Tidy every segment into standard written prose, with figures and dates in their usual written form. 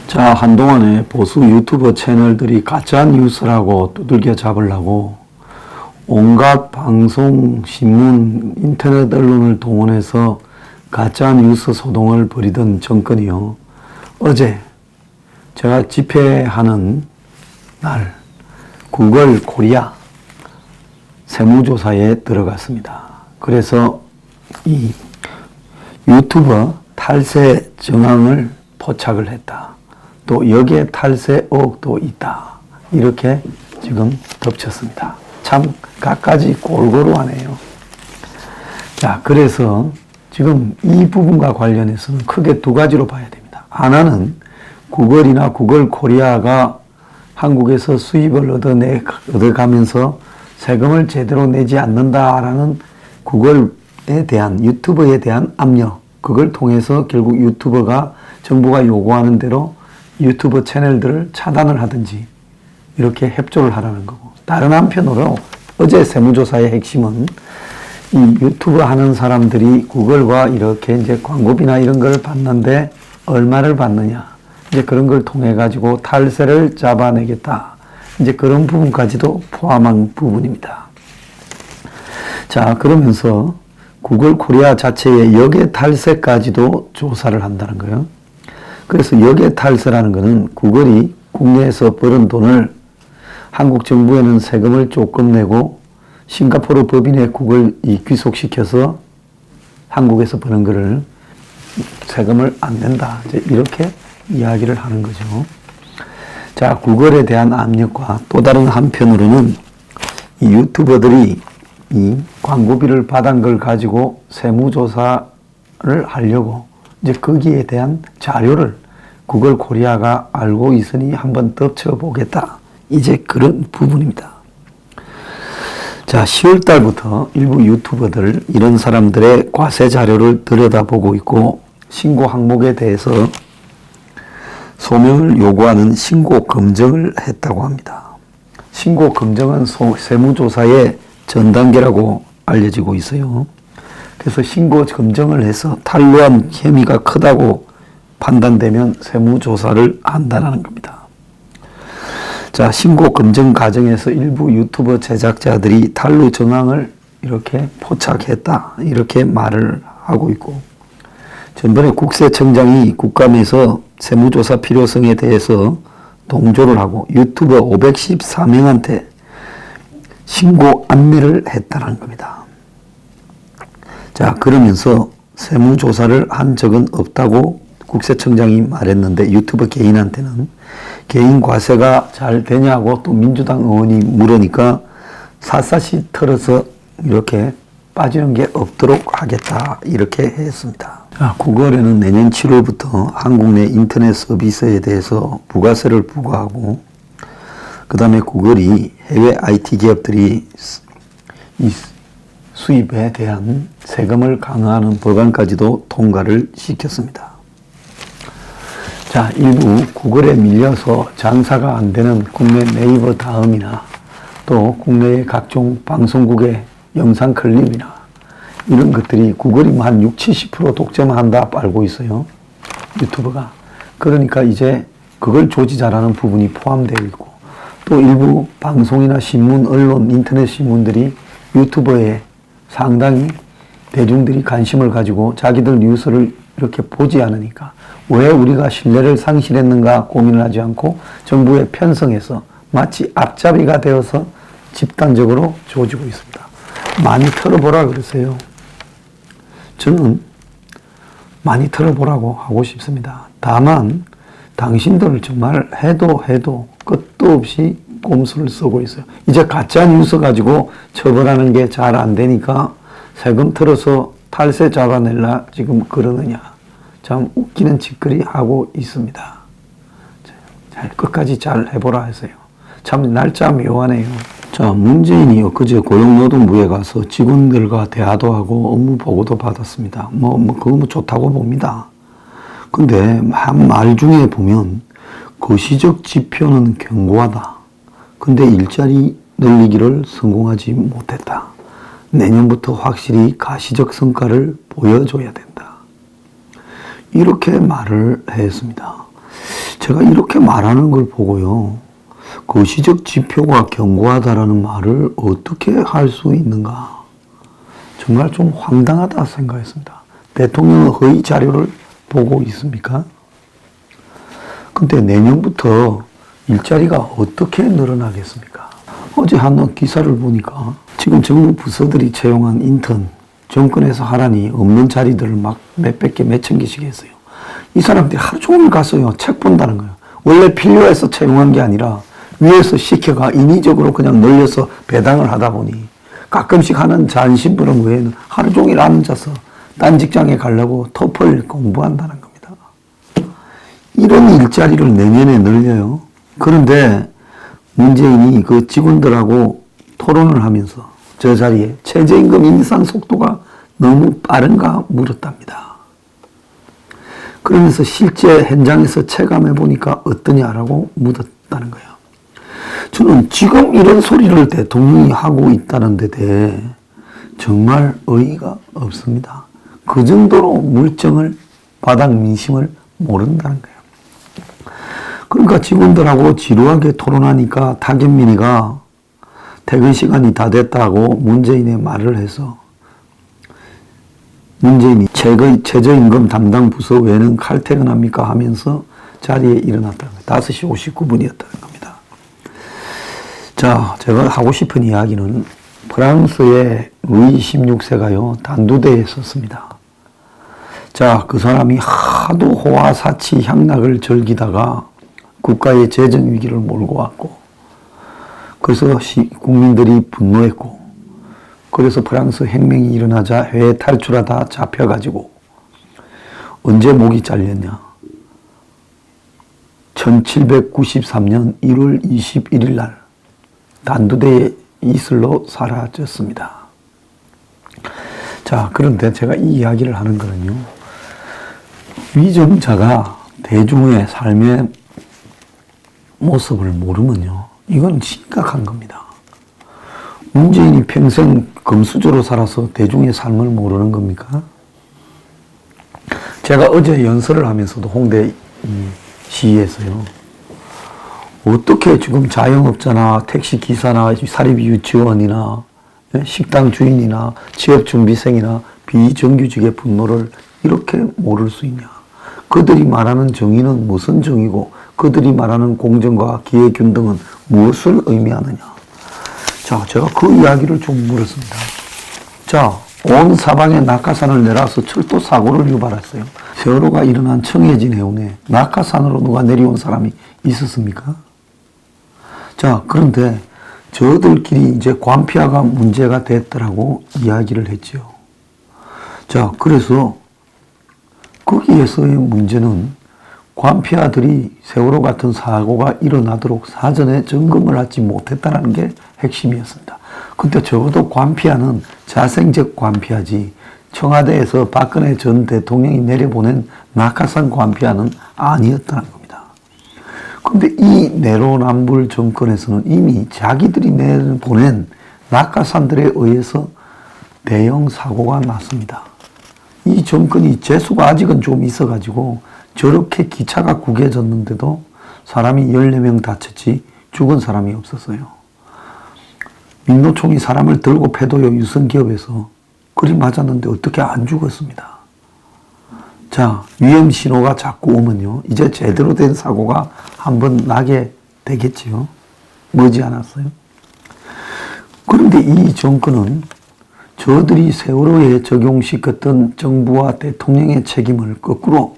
자, 한동안에 보수 유튜버 채널들이 가짜 뉴스라고 두들겨 잡으려고 온갖 방송, 신문, 인터넷 언론을 동원해서 가짜 뉴스 소동을 벌이던 정권이요. 어제 제가 집회하는 날 구글 코리아 세무조사에 들어갔습니다. 그래서 이 유튜버 탈세 정황을 포착을 했다. 또 여기에 탈세 의혹도 있다. 이렇게 지금 덮쳤습니다. 참 갖가지 골고루 하네요. 자, 그래서 지금 이 부분과 관련해서는 크게 두 가지로 봐야 됩니다. 하나는 구글이나 구글 코리아가 한국에서 수입을 얻어가면서 세금을 제대로 내지 않는다라는 구글에 대한, 유튜버에 대한 압력, 그걸 통해서 결국 유튜버가 정부가 요구하는 대로 유튜버 채널들을 차단을 하든지 이렇게 협조를 하라는 거고, 다른 한편으로 어제 세무조사의 핵심은 이 유튜브 하는 사람들이 구글과 이렇게 이제 광고비나 이런 걸 받는데 얼마를 받느냐, 이제 그런 걸 통해 가지고 탈세를 잡아내겠다, 이제 그런 부분까지도 포함한 부분입니다. 자, 그러면서 구글 코리아 자체의 역외 탈세까지도 조사를 한다는 거예요. 그래서 역외 탈세라는 것은 구글이 국내에서 벌은 돈을 한국 정부에는 세금을 조금 내고 싱가포르 법인에 구글이 귀속시켜서 한국에서 버는 거를 세금을 안 낸다, 이제 이렇게 이야기를 하는 거죠. 자, 구글에 대한 압력과 또 다른 한편으로는 이 유튜버들이 이 광고비를 받은 걸 가지고 세무조사를 하려고 이제 거기에 대한 자료를 구글 코리아가 알고 있으니 한번 덮쳐보겠다, 이제 그런 부분입니다. 자, 10월 달부터 일부 유튜버들, 이런 사람들의 과세 자료를 들여다보고 있고 신고 항목에 대해서 소명을 요구하는 신고 검증을 했다고 합니다. 신고 검증은 세무조사의 전 단계라고 알려지고 있어요. 그래서 신고 검증을 해서 탈루한 혐의가 크다고 판단되면 세무조사를 한다는 겁니다. 자, 신고 검증 과정에서 일부 유튜버 제작자들이 탈루 정황을 이렇게 포착했다, 이렇게 말을 하고 있고, 전번에 국세청장이 국감에서 세무조사 필요성에 대해서 동조를 하고 유튜버 514명한테 신고 안내를 했다는 겁니다. 자, 그러면서 세무조사를 한 적은 없다고 국세청장이 말했는데 유튜버 개인한테는 개인 과세가 잘 되냐고 또 민주당 의원이 물으니까 샅샅이 털어서 이렇게 빠지는 게 없도록 하겠다, 이렇게 했습니다. 자, 구글에는 내년 7월부터 한국 내 인터넷 서비스에 대해서 부가세를 부과하고, 그 다음에 구글이 해외 IT 기업들이 이 수입에 대한 세금을 강화하는 법안까지도 통과를 시켰습니다. 자, 일부 구글에 밀려서 장사가 안 되는 국내 네이버 다음이나 또 국내의 각종 방송국의 영상 클립이나 이런 것들이 구글이 한 60-70% 독점한다 알고 있어요, 유튜브가. 그러니까 이제 그걸 조지자라는 부분이 포함되어 있고, 또 일부 방송이나 신문, 언론, 인터넷 신문들이 유튜버에 상당히 대중들이 관심을 가지고 자기들 뉴스를 이렇게 보지 않으니까 왜 우리가 신뢰를 상실했는가 고민을 하지 않고 정부에 편성해서 마치 앞잡이가 되어서 집단적으로 조지고 있습니다. 많이 털어보라 그러세요. 저는 많이 털어보라고 하고 싶습니다. 다만 당신들 정말 해도 끝도 없이 꼼수를 쓰고 있어요. 이제 가짜 뉴스 가지고 처벌하는 게 잘 안 되니까 세금 털어서 탈세 잡아낼라 지금 그러느냐, 참 웃기는 짓거리 하고 있습니다. 끝까지 잘 해보라 하세요. 참 날짜 묘하네요. 자, 문재인이 엊그제 고용노동부에 가서 직원들과 대화도 하고 업무 보고도 받았습니다. 그거 좋다고 봅니다. 근데 말 중에 보면 거시적 지표는 견고하다. 근데 일자리 늘리기를 성공하지 못했다. 내년부터 확실히 가시적 성과를 보여줘야 된다. 이렇게 말을 했습니다. 제가 이렇게 말하는 걸 보고요. 거시적 지표가 견고하다라는 말을 어떻게 할 수 있는가. 정말 좀 황당하다 생각했습니다. 대통령의 허위 자료를 보고 있습니까? 근데 내년부터 일자리가 어떻게 늘어나겠습니까? 어제 한 기사를 보니까 지금 정부 부서들이 채용한 인턴, 정권에서 하라니 없는 자리들을 막 몇백 개, 몇천 개씩 했어요. 이 사람들이 하루 종일 갔어요. 책 본다는 거예요. 원래 필요해서 채용한 게 아니라 위에서 시켜가 인위적으로 그냥 늘려서 배당을 하다 보니 가끔씩 하는 잔심부름 외에는 하루 종일 앉아서 딴 직장에 가려고 토플 공부한다는 겁니다. 이런 일자리를 내년에 늘려요. 그런데 문재인이 그 직원들하고 토론을 하면서 저 자리에 최저임금 인상 속도가 너무 빠른가 물었답니다. 그러면서 실제 현장에서 체감해 보니까 어떠냐라고 묻었다는 거예요. 저는 지금 이런 소리를 대통령이 하고 있다는 데 대해 정말 어이가 없습니다. 그 정도로 물정을, 바닥 민심을 모른다는 거예요. 그러니까 직원들하고 지루하게 토론하니까 타겟민이가 퇴근 시간이 다 됐다고 문재인의 말을 해서 문재인이 최저임금 담당 부서 외에는 칼퇴근합니까 하면서 자리에 일어났다는 거예요. 5시 59분이었다는 겁니다. 자, 제가 하고 싶은 이야기는 프랑스의 루이 16세가요, 단두대에 섰습니다. 자, 그 사람이 하도 호화사치 향락을 즐기다가 국가의 재정 위기를 몰고 왔고, 그래서 국민들이 분노했고, 그래서 프랑스 혁명이 일어나자 해외 탈출하다 잡혀가지고 언제 목이 잘렸냐? 1793년 1월 21일 날 단두대의 이슬로 사라졌습니다. 자, 그런데 제가 이 이야기를 하는 거는요, 위정자가 대중의 삶의 모습을 모르면요, 이건 심각한 겁니다. 문재인이 평생 금수저로 살아서 대중의 삶을 모르는 겁니까? 제가 어제 연설을 하면서도 홍대 시위에서요, 어떻게 지금 자영업자나 택시기사나 사립 유치원이나 식당 주인이나 취업준비생이나 비정규직의 분노를 이렇게 모를 수 있냐. 그들이 말하는 정의는 무슨 정의고 그들이 말하는 공정과 기회균등은 무엇을 의미하느냐. 자, 제가 그 이야기를 좀 물었습니다. 자, 온 사방에 낙하산을 내려서 철도 사고를 유발했어요. 세월호가 일어난 청해진 해운에 낙하산으로 누가 내려온 사람이 있었습니까? 자, 그런데 저들끼리 이제 관피아가 문제가 됐더라고 이야기를 했죠. 자, 그래서 거기에서의 문제는 관피아들이 세월호 같은 사고가 일어나도록 사전에 점검을 하지 못했다는 게 핵심이었습니다. 근데 적어도 관피아는 자생적 관피아지 청와대에서 박근혜 전 대통령이 내려보낸 낙하산 관피아는 아니었다는 겁니다. 근데 이 내로남불 정권에서는 이미 자기들이 내보낸 낙하산들에 의해서 대형 사고가 났습니다. 이 정권이 재수가 아직은 좀 있어가지고 저렇게 기차가 구겨졌는데도 사람이 14명 다쳤지 죽은 사람이 없었어요. 민노총이 사람을 들고 패도요 유성기업에서 그리 맞았는데 어떻게 안 죽었습니다. 자, 위험 신호가 자꾸 오면요, 이제 제대로 된 사고가 한번 나게 되겠지요. 머지않았어요. 그런데 이 정권은 저들이 세월호에 적용시켰던 정부와 대통령의 책임을 거꾸로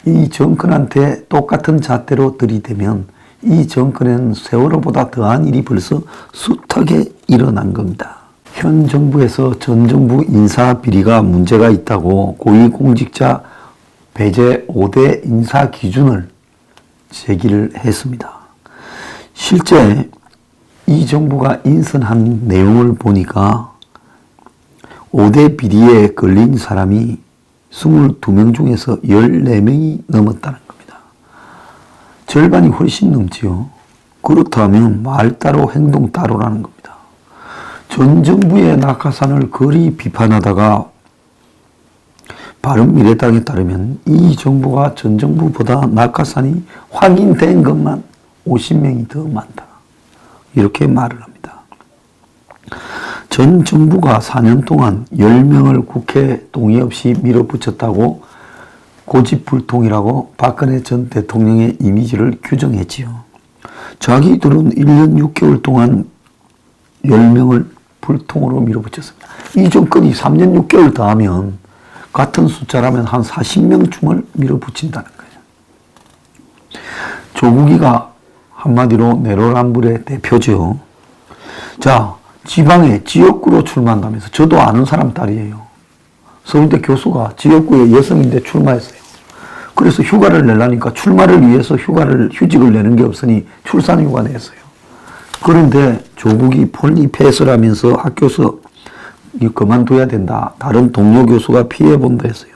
이 정권한테 똑같은 잣대로 들이대면 이 정권에는 세월호보다 더한 일이 벌써 숱하게 일어난 겁니다. 현 정부에서 전 정부 인사 비리가 문제가 있다고 고위공직자 배제 5대 인사 기준을 제기를 했습니다. 실제 이 정부가 인선한 내용을 보니까 5대 비리에 걸린 사람이 22명 중에서 14명이 넘었다는 겁니다. 절반이 훨씬 넘지요. 그렇다면 말 따로 행동 따로라는 겁니다. 전 정부의 낙하산을 거리 비판하다가 바른미래당에 따르면 이 정부가 전 정부보다 낙하산이 확인된 것만 50명이 더 많다. 이렇게 말을 합니다. 전 정부가 4년 동안 10명을 국회 동의 없이 밀어붙였다고 고집불통이라고 박근혜 전 대통령의 이미지를 규정했지요. 자기들은 1년 6개월 동안 10명을 불통으로 밀어붙였습니다. 이 정권이 3년 6개월 더하면 같은 숫자라면 한 40명쯤을 밀어붙인다는 거예요. 조국이가 한마디로 내로남불의 대표죠. 자, 지방에 지역구로 출마한다면서 저도 아는 사람 딸이에요. 서울대 교수가 지역구에 여성인데 출마했어요. 그래서 휴가를 내려니까 출마를 위해서 휴직을 내는 게 없으니 출산휴가 냈어요. 그런데 조국이 폴리페이스라면서 학교에서 그만둬야 된다. 다른 동료 교수가 피해본다 했어요.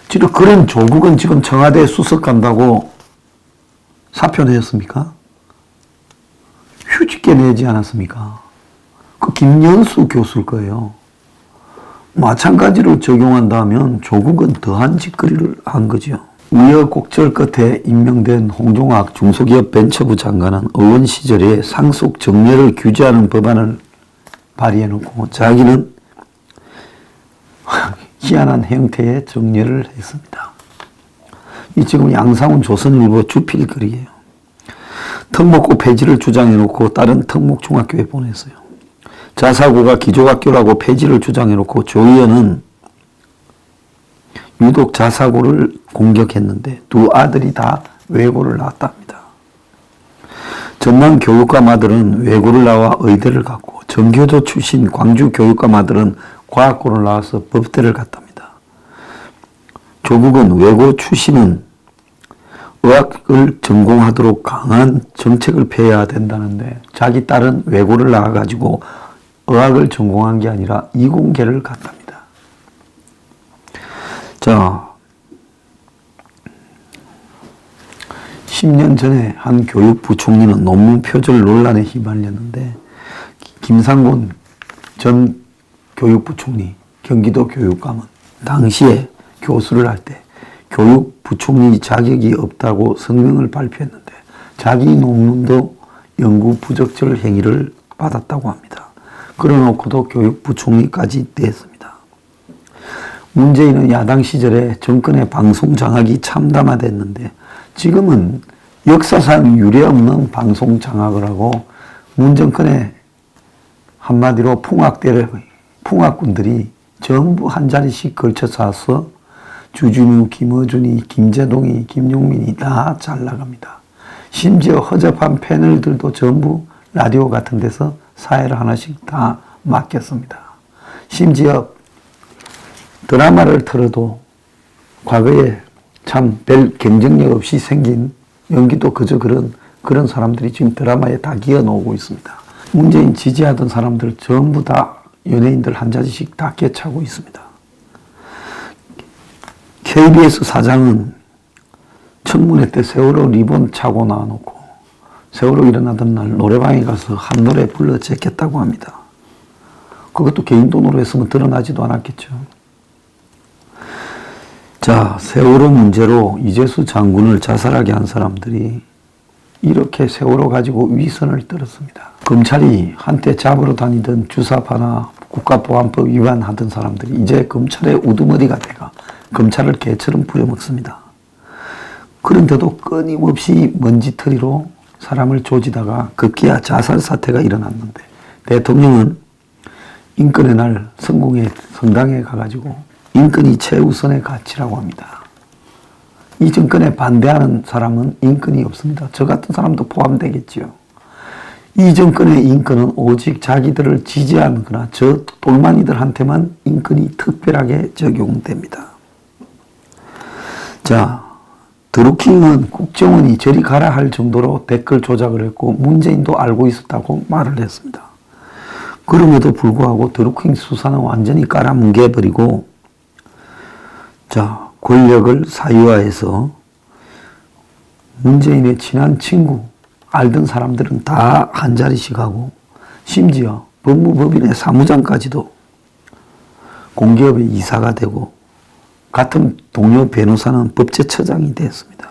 지금 그런 조국은 지금 청와대 수석 간다고 사표 내었습니까? 휴직계 내지 않았습니까? 그 김연수 교수일 거예요. 마찬가지로 적용한다면 조국은 더한 짓거리를 한 거죠. 우여곡절 끝에 임명된 홍종학 중소기업 벤처부 장관은 의원 시절에 상속 정례를 규제하는 법안을 발의해놓고 자기는 희한한 형태의 정례를 했습니다. 이 지금 양상훈 조선일보 주필글이에요. 특목고 폐지를 주장해놓고 다른 특목중학교에 보냈어요. 자사고가 기족학교라고 폐지를 주장해놓고 조 의원은 유독 자사고를 공격했는데 두 아들이 다 외고를 나왔답니다. 전남 교육감 아들은 외고를 나와 의대를 갔고 전교조 출신 광주 교육감 아들은 과학고를 나와서 법대를 갔답니다. 조국은 외고 출신은 의학을 전공하도록 강한 정책을 펴야 된다는데 자기 딸은 외고를 나와가지고 의학을 전공한 게 아니라 이공계를 갔답니다. 자, 10년 전에 한 교육부총리는 논문 표절 논란에 휘말렸는데 김상곤 전 교육부총리, 경기도 교육감은 당시에 교수를 할 때 교육부총리 자격이 없다고 성명을 발표했는데 자기 논문도 연구 부적절 행위를 받았다고 합니다. 그러놓고도 교육부총리까지 됐습니다. 문재인은 야당 시절에 정권의 방송 장악이 참담화됐는데 지금은 역사상 유례없는 방송 장악을 하고 문 정권의 한마디로 풍악군들이 전부 한 자리씩 걸쳐서 와서 주준우, 김어준이, 김재동이, 김용민이 다 잘 나갑니다. 심지어 허접한 패널들도 전부 라디오 같은 데서 사회를 하나씩 다 맡겼습니다. 심지어 드라마를 틀어도 과거에 참 별 경쟁력 없이 생긴 연기도 그저 그런 사람들이 지금 드라마에 다 기어 나오고 있습니다. 문재인 지지하던 사람들 전부 다 연예인들 한 자리씩 다 깨차고 있습니다. KBS 사장은 청문회 때 세월호 리본 차고 나와놓고 세월호 일어나던 날 노래방에 가서 한 노래 불러 제꼈다고 합니다. 그것도 개인 돈으로 했으면 드러나지도 않았겠죠. 자, 세월호 문제로 이재수 장군을 자살하게 한 사람들이 이렇게 세월호 가지고 위선을 떨었습니다. 검찰이 한때 잡으러 다니던 주사파나 국가보안법 위반하던 사람들이 이제 검찰의 우두머리가 돼가 검찰을 개처럼 부려먹습니다. 그런데도 끊임없이 먼지털이로 사람을 조지다가 급기야 자살 사태가 일어났는데 대통령은 인권의 날 성당에 가가지고 인권이 최우선의 가치라고 합니다. 이 정권에 반대하는 사람은 인권이 없습니다. 저 같은 사람도 포함되겠지요. 이 정권의 인권은 오직 자기들을 지지하는 거나 저 똘마니들한테만 인권이 특별하게 적용됩니다. 자, 드루킹은 국정원이 저리 가라 할 정도로 댓글 조작을 했고 문재인도 알고 있었다고 말을 했습니다. 그럼에도 불구하고 드루킹 수사는 완전히 깔아뭉개버리고 자, 권력을 사유화해서 문재인의 친한 친구, 알던 사람들은 다 한 자리씩 하고 심지어 법무법인의 사무장까지도 공기업의 이사가 되고 같은 동료 변호사는 법제처장이 되었습니다.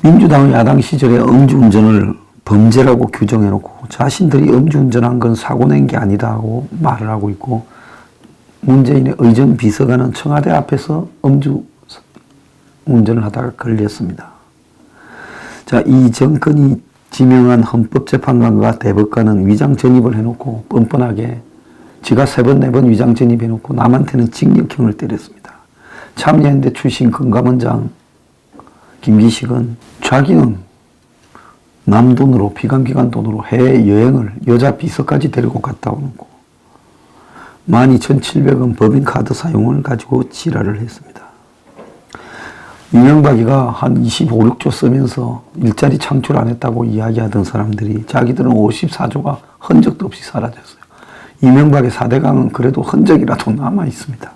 민주당의 야당 시절에 음주운전을 범죄라고 규정해놓고 자신들이 음주운전한 건 사고 낸 게 아니다 하고 말을 하고 있고, 문재인의 의전 비서관은 청와대 앞에서 음주운전을 하다가 걸렸습니다. 자, 이 정권이 지명한 헌법재판관과 대법관은 위장 전입을 해놓고 뻔뻔하게 지가 3번, 4번 위장 전입해놓고 남한테는 징역형을 때렸습니다. 참여연대 출신 금감원장 김기식은 자기는 남 돈으로, 비관기관 돈으로 해외여행을 여자 비서까지 데리고 갔다 오는 거, 12,700원 법인카드 사용을 가지고 지랄을 했습니다. 이명박이가 한 25, 6조 쓰면서 일자리 창출 안 했다고 이야기하던 사람들이 자기들은 54조가 흔적도 없이 사라졌어요. 이명박의 4대강은 그래도 흔적이라도 남아있습니다.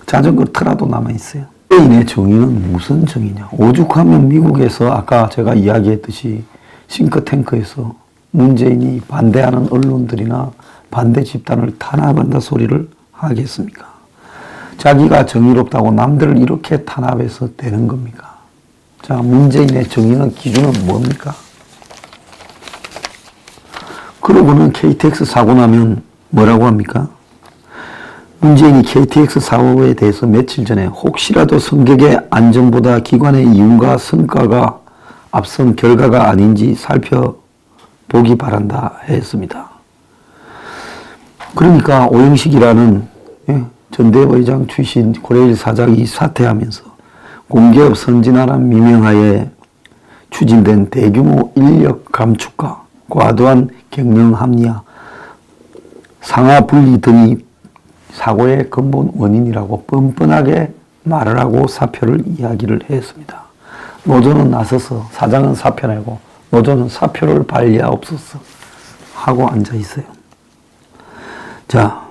자전거 트라도 남아있어요. 문재인의 정의는 무슨 정의냐. 오죽하면 미국에서 아까 제가 이야기했듯이 싱크탱크에서 문재인이 반대하는 언론들이나 반대 집단을 탄압한다 소리를 하겠습니까? 자기가 정의롭다고 남들을 이렇게 탄압해서 되는 겁니까? 자, 문재인의 정의는 기준은 뭡니까? 그러고는 KTX 사고 나면 뭐라고 합니까? 문재인이 KTX 사고에 대해서 며칠 전에 혹시라도 승객의 안전보다 기관의 이윤과 성과가 앞선 결과가 아닌지 살펴보기 바란다 했습니다. 그러니까 오영식이라는 전대회장 출신 고레일 사장이 사퇴하면서 공기업 선진화란 미명하에 추진된 대규모 인력 감축과 과도한 경영 합리화, 상하 분리 등이 사고의 근본 원인이라고 뻔뻔하게 말을 하고 사표를 이야기를 했습니다. 노조는 나서서 사장은 사표내고 노조는 사표를 발리하옵소서 하고 앉아 있어요. 자,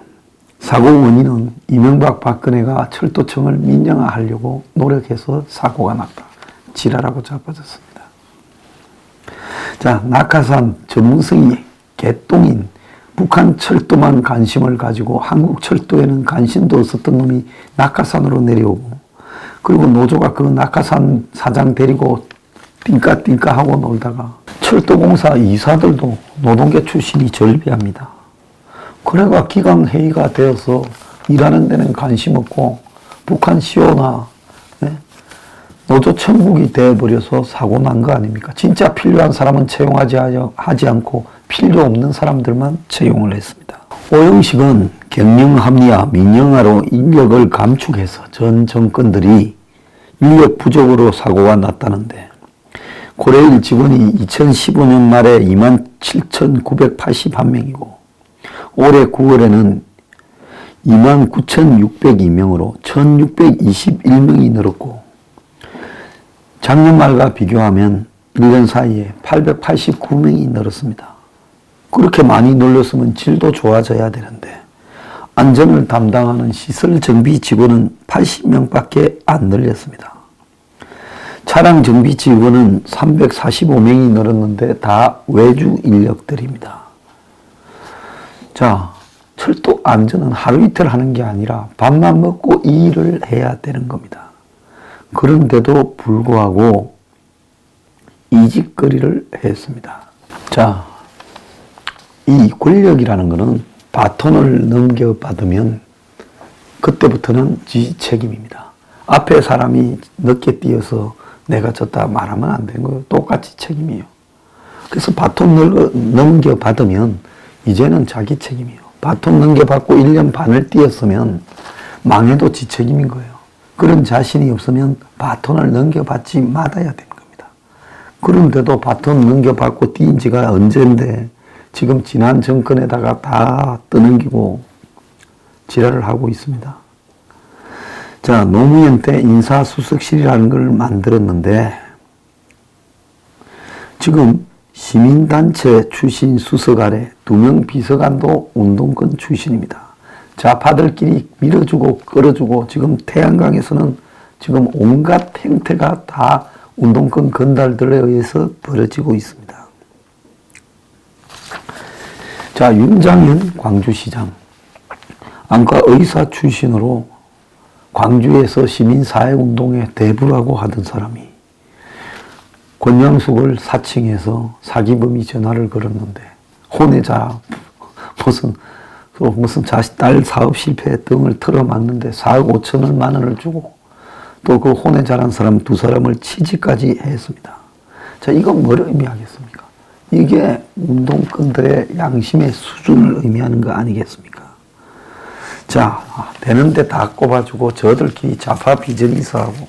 사고 원인은 이명박 박근혜가 철도청을 민영화하려고 노력해서 사고가 났다. 지랄하고 자빠졌습니다. 자, 낙하산 전문성이 개똥인 북한 철도만 관심을 가지고 한국 철도에는 관심도 없었던 놈이 낙하산으로 내려오고, 그리고 노조가 그 낙하산 사장 데리고 띵까띵까 하고 놀다가 철도공사 이사들도 노동계 출신이 절비합니다. 그래가 기강회의가 되어서 일하는 데는 관심 없고 북한 시오나 노조 천국이 되어버려서 사고 난 거 아닙니까? 진짜 필요한 사람은 채용하지 않고 필요 없는 사람들만 채용을 했습니다. 오영식은 경영 합리화, 민영화로 인력을 감축해서 전 정권들이 인력 부족으로 사고가 났다는데, 고레일 직원이 2015년 말에 27,981명이고 올해 9월에는 29,602명으로 1,621명이 늘었고, 작년 말과 비교하면 1년 사이에 889명이 늘었습니다. 그렇게 많이 늘렸으면 질도 좋아져야 되는데 안전을 담당하는 시설 정비 직원은 80명밖에 안 늘렸습니다. 차량 정비 직원은 345명이 늘었는데 다 외주 인력들입니다. 자, 철도 안전은 하루 이틀 하는 게 아니라 밥만 먹고 이 일을 해야 되는 겁니다. 그런데도 불구하고 이직거리를 했습니다. 자, 이 권력이라는 것은 바톤을 넘겨받으면 그때부터는 지 책임입니다. 앞에 사람이 늦게 뛰어서 내가 졌다 말하면 안 되는 거예요. 똑같이 책임이에요. 그래서 바톤을 넘겨받으면 이제는 자기 책임이에요. 바톤 넘겨받고 1년 반을 뛰었으면 망해도 지 책임인 거예요. 그런 자신이 없으면 바톤을 넘겨받지 말아야 되는 겁니다. 그런데도 바톤 넘겨받고 뛴 지가 언젠데 지금 지난 정권에다가 다 떠넘기고 지랄을 하고 있습니다. 자, 노무현 때 인사수석실이라는 걸 만들었는데 지금 시민단체 출신 수석 아래 2명 비서관도 운동권 출신입니다. 좌파들끼리 밀어주고 끌어주고 지금 태양강에서는 지금 온갖 행태가 다 운동권 건달들에 의해서 벌어지고 있습니다. 자, 윤장현 광주시장. 안과 의사 출신으로 광주에서 시민사회운동에 대부라고 하던 사람이 권양숙을 사칭해서 사기범이 전화를 걸었는데 혼외자 무슨 자식 딸 사업 실패에 등을 틀어막는데 4억 5천만 원을 주고 또 그 혼외자란 사람 2사람을 취직까지 했습니다. 자, 이건 뭘 의미하겠습니까? 이게 운동권들의 양심의 수준을 의미하는 거 아니겠습니까? 자, 되는데 다 꼽아주고 저들끼리 좌파 비전이사하고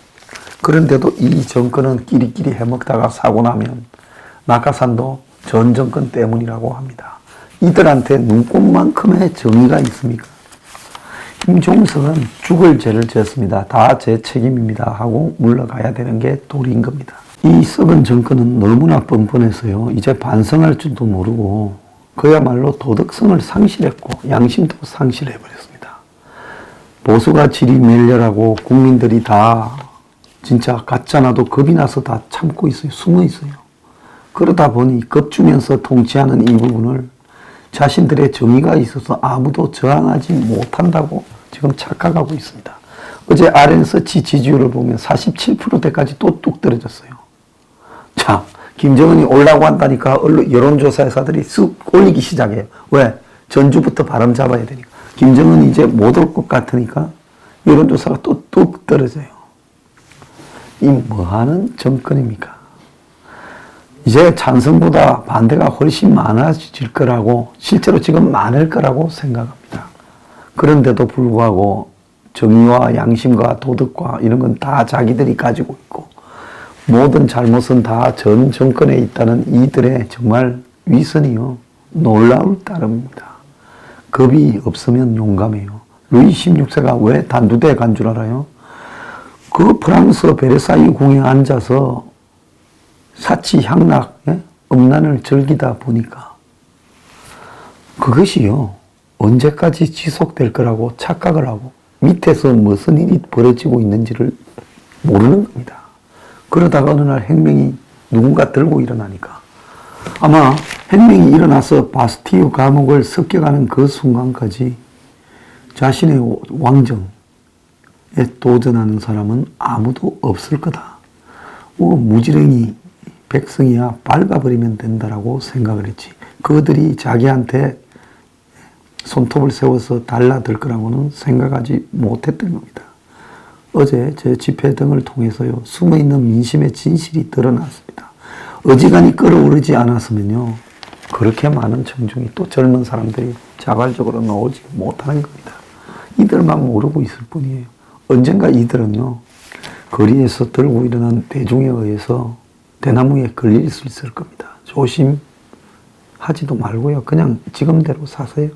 그런데도 이 정권은 끼리끼리 해먹다가 사고 나면 낙하산도 전 정권 때문이라고 합니다. 이들한테 눈꽃만큼의 정의가 있습니까? 김종석은 죽을 죄를 졌습니다. 다 제 책임입니다 하고 물러가야 되는 게 도리인 겁니다. 이 썩은 정권은 너무나 뻔뻔해서요. 이제 반성할 줄도 모르고 그야말로 도덕성을 상실했고 양심도 상실해버렸습니다. 보수가 질이 멸렬하고 국민들이 다 진짜 가짜나도 겁이 나서 다 참고 있어요. 숨어 있어요. 그러다 보니 겁주면서 통치하는 이 부분을 자신들의 정의가 있어서 아무도 저항하지 못한다고 지금 착각하고 있습니다. 어제 RN서치 지지율을 보면 47%대까지 또 뚝 떨어졌어요. 자, 김정은이 올라고 한다니까 여론조사 회사들이 쑥 올리기 시작해요. 왜? 전주부터 바람 잡아야 되니까. 김정은이 이제 못 올 것 같으니까 여론조사가 또 뚝 떨어져요. 이 뭐하는 정권입니까? 이제 찬성보다 반대가 훨씬 많아질 거라고, 실제로 지금 많을 거라고 생각합니다. 그런데도 불구하고 정의와 양심과 도덕과 이런 건 다 자기들이 가지고 있고 모든 잘못은 다 전 정권에 있다는 이들의 정말 위선이요. 놀라울 따름입니다. 겁이 없으면 용감해요. 루이 16세가 왜 단두대에 간 줄 알아요? 그 프랑스 베르사유 궁에 앉아서 사치 향락, 음란을 즐기다 보니까 그것이요. 언제까지 지속될 거라고 착각을 하고 밑에서 무슨 일이 벌어지고 있는지를 모르는 겁니다. 그러다가 어느 날 혁명이 누군가 들고 일어나니까 아마 혁명이 일어나서 바스티유 감옥을 습격하는 그 순간까지 자신의 왕정에 도전하는 사람은 아무도 없을 거다. 무지랭이 백성이야 밟아버리면 된다라고 생각을 했지. 그들이 자기한테 손톱을 세워서 달라들 거라고는 생각하지 못했던 겁니다. 어제 제 집회 등을 통해서요. 숨어있는 민심의 진실이 드러났습니다. 어지간히 끌어오르지 않았으면요. 그렇게 많은 청중이 또 젊은 사람들이 자발적으로 나오지 못하는 겁니다. 이들만 모르고 있을 뿐이에요. 언젠가 이들은요. 거리에서 들고 일어난 대중에 의해서 대나무에 걸릴 수 있을 겁니다. 조심하지도 말고요. 그냥 지금대로 사세요.